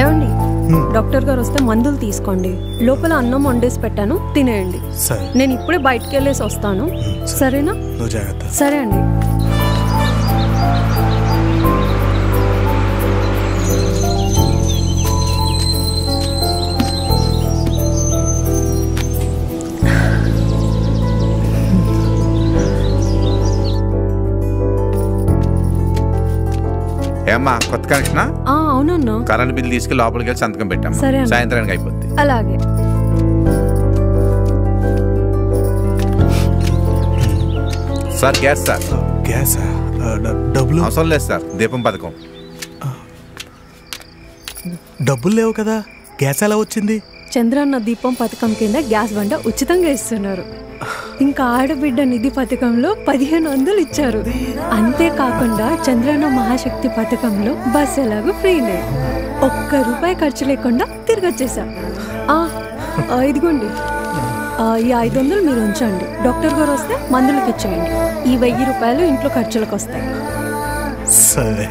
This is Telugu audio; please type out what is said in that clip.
ఏమండి, డాక్టర్ గారు వస్తే మందులు తీసుకోండి. లోపల అన్నం వండేసి పెట్టాను, తినేయండి. నేను ఇప్పుడే బయటికి వెళ్ళేసి వస్తాను. సరేనా? సరే అండి. ఏమ్మా కొత్త కనెక్షన్? అవునన్నా. కరెంట్ బిల్ తీసుకెళ్ళి లోపలికి వెళ్ళి సంతకం పెట్టాము. సాయంత్రానికి అయిపోద్ది. అలాగే. Sir gas sir. గ్యాసా? డబ్బులు అవసరం లేదు సార్, దీపం పథకం. డబ్బులు లేవు కదా, గ్యాస్ ఎలా వచ్చింది? చంద్రన్న దీపం పథకం కింద గ్యాస్ బండ ఉచితంగా ఇస్తున్నారు. ఇంకా ఆడబిడ్డ నిధి పథకంలో 1500 ఇచ్చారు. అంతేకాకుండా చంద్రన్న మహాశక్తి పథకంలో బస్ ఎలాగో ఫ్రీనే. ₹1 ఖర్చు లేకుండా తిరిగి వచ్చేసా. ఇదిగోండి, ఈ 500 మీరు ఉంచండి. డాక్టర్ గారు వస్తే మందులకు ఇచ్చేయండి. ఈ ₹1000 ఇంట్లో ఖర్చులకు వస్తాయి. సరే.